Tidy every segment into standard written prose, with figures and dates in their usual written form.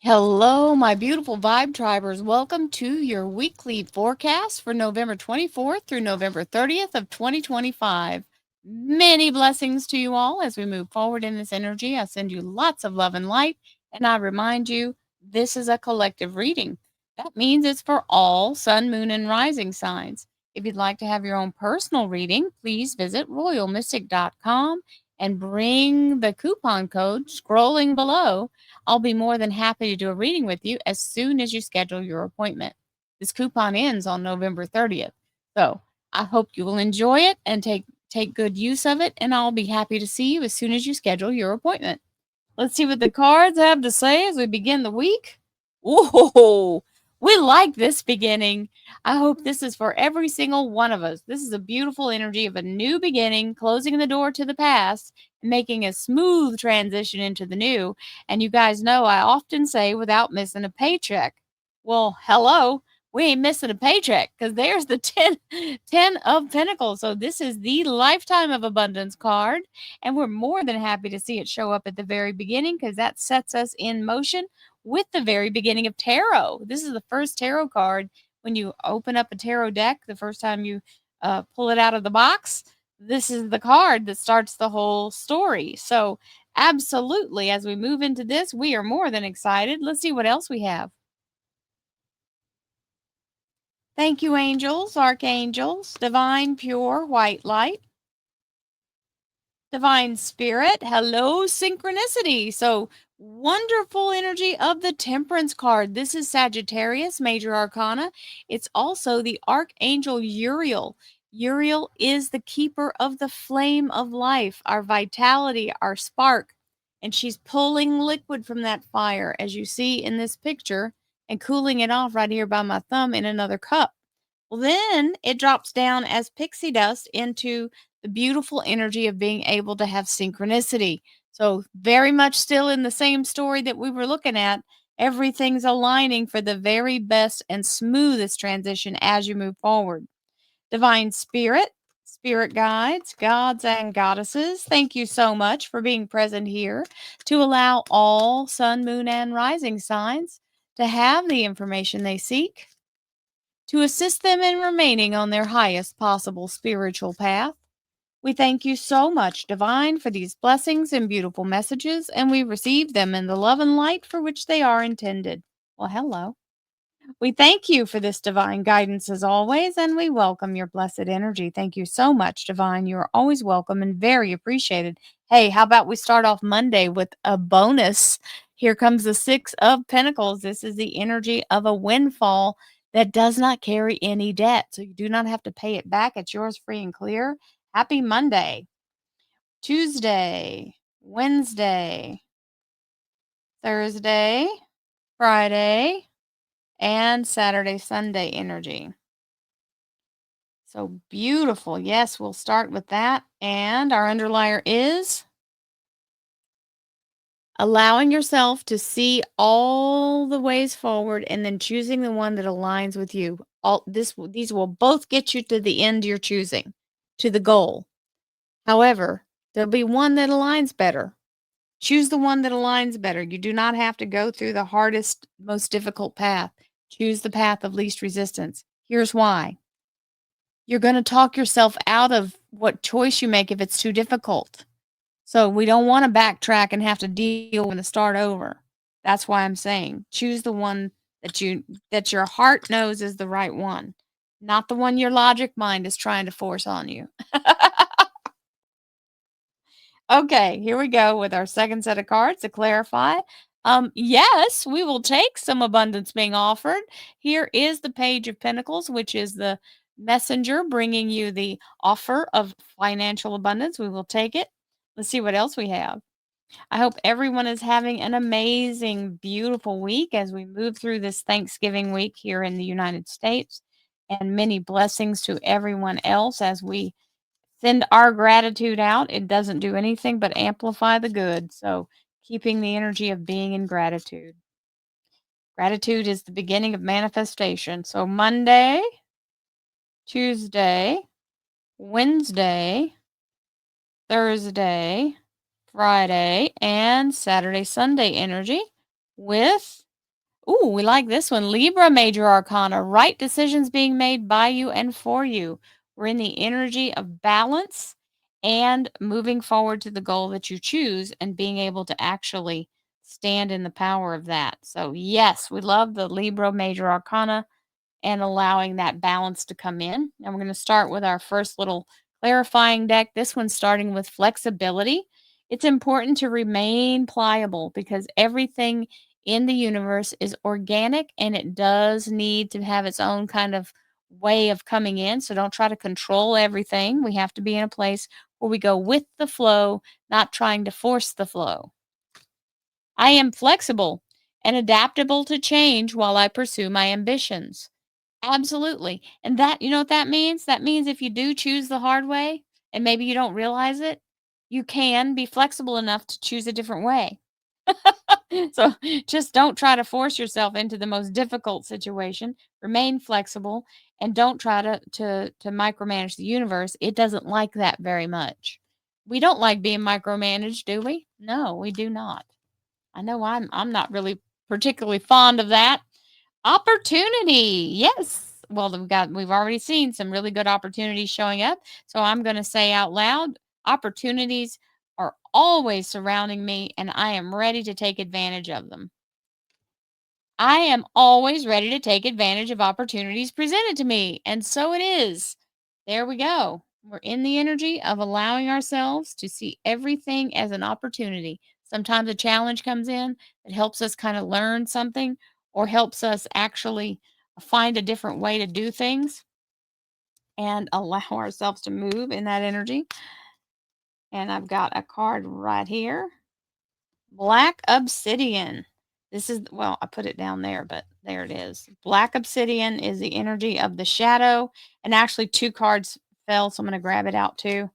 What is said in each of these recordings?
Hello, my beautiful Vibe Tribers. Welcome to your weekly forecast for November 24th through November 30th of 2025. Many blessings to you all as we move forward in this energy. I send you lots of love and light, and I remind you this is a collective reading. That means it's for all sun, moon, and rising signs. If you'd like to have your own personal reading, please visit royalmystic.com and bring the coupon code scrolling below. I'll be more than happy to do a reading with you as soon as you schedule your appointment. This coupon ends on November 30th. So I hope you will enjoy it and take good use of it, and I'll be happy to see you as soon as you schedule your appointment. Let's see what the cards have to say as we begin the week. Whoa, we like this beginning. I hope this is for every single one of us. This is a beautiful energy of a new beginning, closing the door to the past, and making a smooth transition into the new. And you guys know I often say without missing a paycheck. Well, hello. We ain't missing a paycheck because there's the 10 of Pentacles. So this is the Lifetime of Abundance card. And we're more than happy to see it show up at the very beginning because that sets us in motion with the very beginning of tarot. This is the first tarot card when you open up a tarot deck, the first time you pull it out of the box. This is the card that starts the whole story. So, absolutely, as we move into this, we are more than excited. Let's see what else we have. Thank you, angels, archangels, divine, pure, white light. Divine Spirit, hello, synchronicity. So, wonderful energy of the Temperance card. This is Sagittarius, Major Arcana. It's also the Archangel Uriel. Uriel is the keeper of the flame of life, our vitality, our spark. And she's pulling liquid from that fire, as you see in this picture, and cooling it off right here by my thumb in another cup. Well, then it drops down as pixie dust into the beautiful energy of being able to have synchronicity. So, very much still in the same story that we were looking at. Everything's aligning for the very best and smoothest transition as you move forward. Divine Spirit, Spirit guides, gods, and goddesses, thank you so much for being present here to allow all sun, moon, and rising signs to have the information they seek to assist them in remaining on their highest possible spiritual path. We thank you so much, Divine, for these blessings and beautiful messages, and we receive them in the love and light for which they are intended. Well, hello. We thank you for this divine guidance as always, and we welcome your blessed energy. Thank you so much, Divine. You are always welcome and very appreciated. Hey, how about we start off Monday with a bonus? Here comes the Six of Pentacles. This is the energy of a windfall that does not carry any debt. So you do not have to pay it back. It's yours free and clear. Happy Monday, Tuesday, Wednesday, Thursday, Friday, and Saturday, Sunday energy. So beautiful. Yes, we'll start with that. And our underlier is allowing yourself to see all the ways forward and then choosing the one that aligns with you. These will both get you to the end you're choosing, to the goal. However, there'll be one that aligns better. Choose the one that aligns better. You do not have to go through the hardest, most difficult path. Choose the path of least resistance. Here's why. You're going to talk yourself out of what choice you make if it's too difficult. So we don't want to backtrack and have to deal and start over. That's why I'm saying choose the one that your heart knows is the right one, not the one your logic mind is trying to force on you. Okay, here we go with our second set of cards to clarify. Yes, we will take some abundance being offered. Here is the Page of Pentacles, which is the messenger bringing you the offer of financial abundance. We will take it. Let's see what else we have. I hope everyone is having an amazing, beautiful week as we move through this Thanksgiving week here in the United States, and many blessings to everyone else as we send our gratitude out. It doesn't do anything but amplify the good. So, keeping the energy of being in gratitude. Gratitude is the beginning of manifestation. So, Monday, Tuesday, Wednesday, Thursday, Friday, and Saturday, Sunday energy with Ooh, we like this one. Libra major arcana, right decisions being made by you and for you. We're in the energy of balance and moving forward to the goal that you choose and being able to actually stand in the power of that. So, yes, we love the Libra major arcana and allowing that balance to come in. And we're going to start with our first little clarifying deck. This one's starting with flexibility. It's important to remain pliable because everything in the universe is organic and it does need to have its own kind of way of coming in. So don't try to control everything. We have to be in a place where we go with the flow, not trying to force the flow. I am flexible and adaptable to change while I pursue my ambitions. Absolutely. And that you know what that means? That means if you do choose the hard way and maybe you don't realize it, you can be flexible enough to choose a different way. So just don't try to force yourself into the most difficult situation. Remain flexible and don't try to micromanage the universe. It doesn't like that very much. We don't like being micromanaged, do we? No, we do not. I know I'm not really particularly fond of that. Opportunity. Yes. Well, we've already seen some really good opportunities showing up. So I'm going to say out loud, opportunities are always surrounding me and I am ready to take advantage of them. I am always ready to take advantage of opportunities presented to me, and so it is. There we go. We're in the energy of allowing ourselves to see everything as an opportunity. Sometimes a challenge comes in that helps us kind of learn something or helps us actually find a different way to do things and allow ourselves to move in that energy. And I've got a card right here. Black obsidian. This is, well, I put it down there, but there it is. Black obsidian is the energy of the shadow. And actually, two cards fell, so I'm going to grab it out too.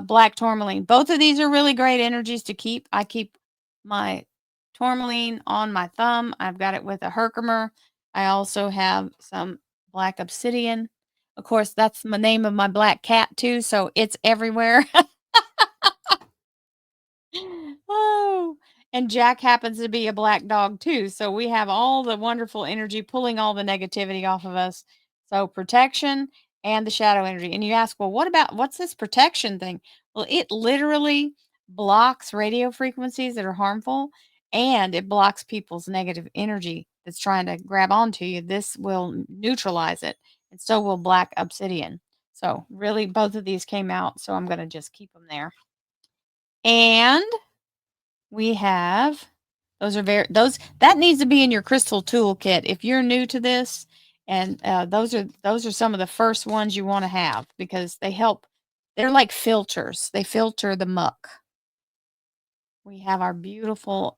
Black tourmaline. Both of these are really great energies to keep. I keep my tourmaline on my thumb. I've got it with a Herkimer. I also have some black obsidian. Of course, that's the name of my black cat too, so it's everywhere. Oh, and Jack happens to be a black dog too. So we have all the wonderful energy pulling all the negativity off of us. So protection and the shadow energy. And you ask, well, what's this protection thing? Well, it literally blocks radio frequencies that are harmful and it blocks people's negative energy that's trying to grab onto you. This will neutralize it. And so will black obsidian. So really both of these came out. So I'm going to just keep them there. And we have those that needs to be in your crystal toolkit if you're new to this, and those are some of the first ones you want to have because they help. They're like filters. They filter the muck. We have our beautiful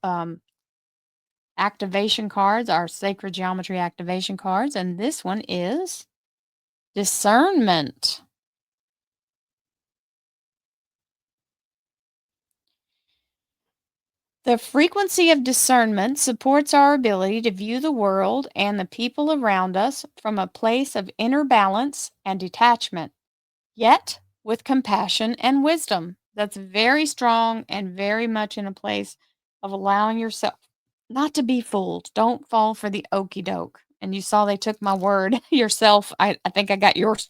activation cards, our sacred geometry activation cards, and this one is discernment. The frequency of discernment supports our ability to view the world and the people around us from a place of inner balance and detachment, yet with compassion and wisdom. That's very strong and very much in a place of allowing yourself not to be fooled. Don't fall for the okey doke. And you saw they took my word yourself. I think I got yours.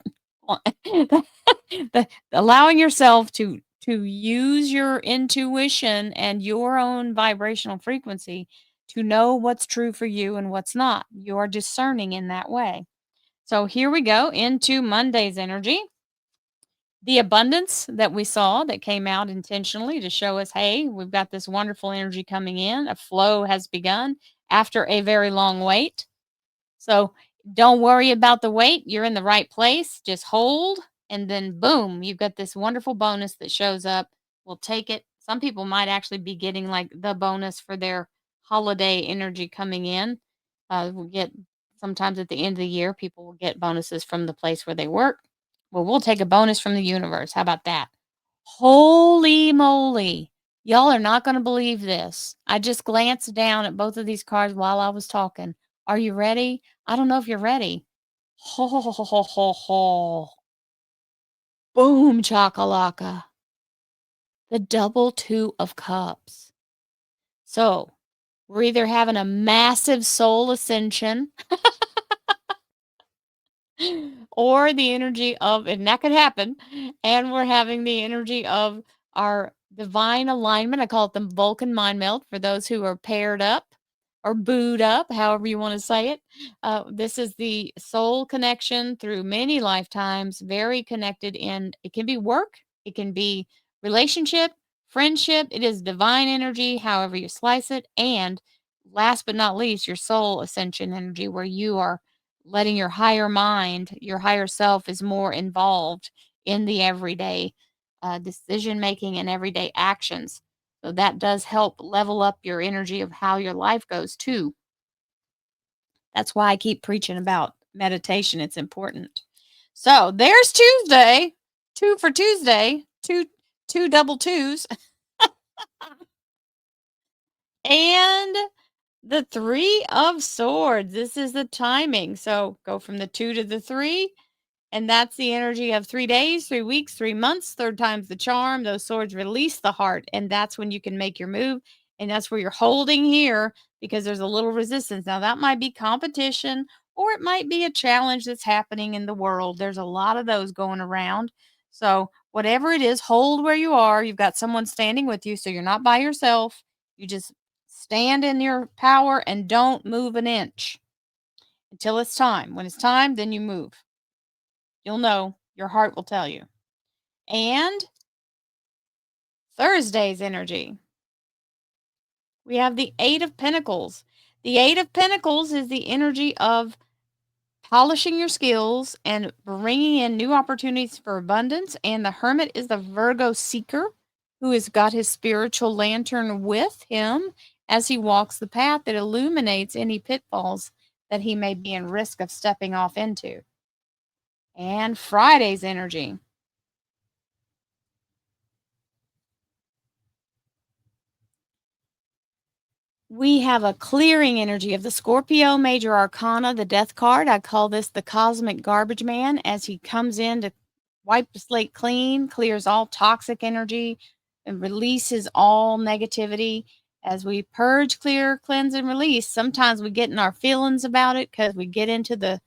Allowing yourself to use your intuition and your own vibrational frequency to know what's true for you and what's not. You're discerning in that way. So here we go into Monday's energy. The abundance that we saw that came out intentionally to show us, hey, we've got this wonderful energy coming in. A flow has begun after a very long wait. So don't worry about the wait. You're in the right place. Just hold, and then boom, you've got this wonderful bonus that shows up. We'll take it. Some people might actually be getting like the bonus for their holiday energy coming in. We'll get sometimes at the end of the year, people will get bonuses from the place where they work. Well, we'll take a bonus from the universe. How about that? Holy moly. Y'all are not going to believe this. I just glanced down at both of these cards while I was talking. Are you ready? I don't know if you're ready. Ho, ho, ho, ho, ho, ho. Boom, chakalaka. The double two of cups. So We're either having a massive soul ascension or the energy of, and that could happen, and we're having the energy of our divine alignment. I call it the Vulcan mind meld for those who are paired up or booed up, however you want to say it. This is the soul connection through many lifetimes, very connected in, it can be work, it can be relationship, friendship, it is divine energy, however you slice it. And last but not least, your soul ascension energy, where you are letting your higher mind, your higher self is more involved in the everyday decision making and everyday actions. So that does help level up your energy of how your life goes too. That's why I keep preaching about meditation. It's important. So there's Tuesday, 2 for Tuesday, two double twos, and the 3 of Swords. This is the timing. So go from the 2 to the 3. And that's the energy of 3 days, 3 weeks, 3 months. Third time's the charm. Those swords release the heart. And that's when you can make your move. And that's where you're holding here because there's a little resistance. Now, that might be competition or it might be a challenge that's happening in the world. There's a lot of those going around. So, whatever it is, hold where you are. You've got someone standing with you. So, you're not by yourself. You just stand in your power and don't move an inch until it's time. When it's time, then you move. You'll know. Your heart will tell you. And Thursday's energy. We have the 8 of Pentacles. The 8 of Pentacles is the energy of polishing your skills and bringing in new opportunities for abundance. And the Hermit is the Virgo seeker who has got his spiritual lantern with him as he walks the path that illuminates any pitfalls that he may be in risk of stepping off into. And Friday's energy. We have a clearing energy of the Scorpio Major Arcana, the Death card. I call this the Cosmic Garbage Man as he comes in to wipe the slate clean, clears all toxic energy, and releases all negativity. As we purge, clear, cleanse, and release, sometimes we get in our feelings about it because we get into the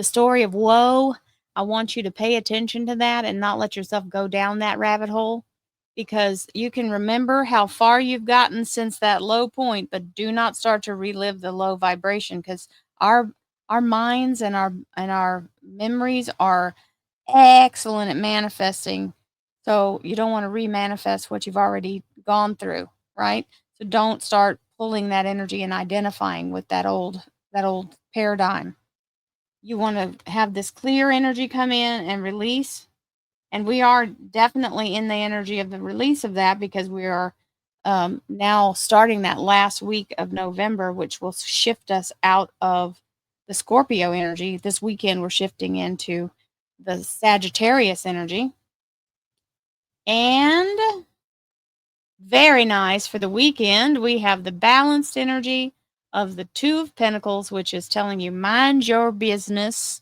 story of woe. I want you to pay attention to that and not let yourself go down that rabbit hole because you can remember how far you've gotten since that low point, but do not start to relive the low vibration because our minds and our memories are excellent at manifesting. So you don't want to remanifest what you've already gone through, right? So don't start pulling that energy and identifying with that old paradigm. You want to have this clear energy come in and release. And we are definitely in the energy of the release of that because we are now starting that last week of November, which will shift us out of the Scorpio energy. This weekend, we're shifting into the Sagittarius energy. And very nice for the weekend, we have the balanced energy of the 2 of Pentacles, which is telling you mind your business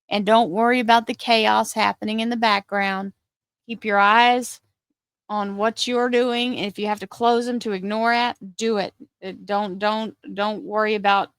and don't worry about the chaos happening in the background. Keep your eyes on what you're doing. If you have to close them to ignore it, do it. Don't worry about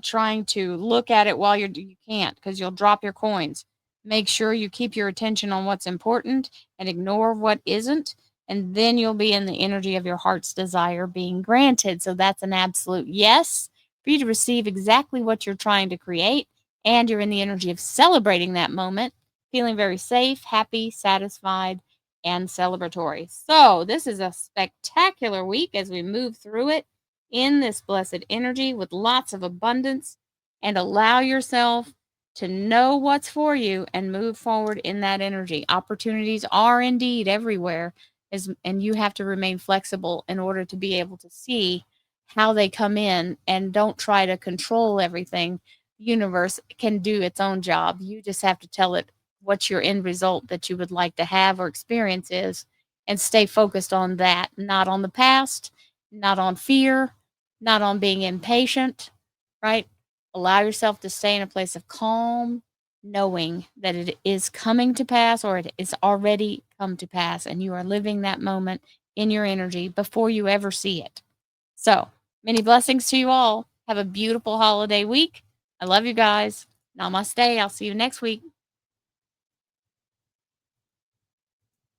trying to look at it while you can't because you'll drop your coins. Make sure you keep your attention on what's important and ignore what isn't, and then you'll be in the energy of your heart's desire being granted. So that's an absolute yes for you to receive exactly what you're trying to create, and you're in the energy of celebrating that moment, feeling very safe, happy, satisfied, and celebratory. So, this is a spectacular week as we move through it in this blessed energy with lots of abundance, and allow yourself to know what's for you and move forward in that energy. Opportunities are indeed everywhere, and you have to remain flexible in order to be able to see how they come in, and don't try to control everything. The universe can do its own job. You just have to tell it what your end result that you would like to have or experience is, and stay focused on that, not on the past, not on fear, not on being impatient, right? Allow yourself to stay in a place of calm, knowing that it is coming to pass or it is already come to pass, and you are living that moment in your energy before you ever see it. So Many blessings to you all. Have a beautiful holiday week. I love you guys. Namaste. I'll see you next week.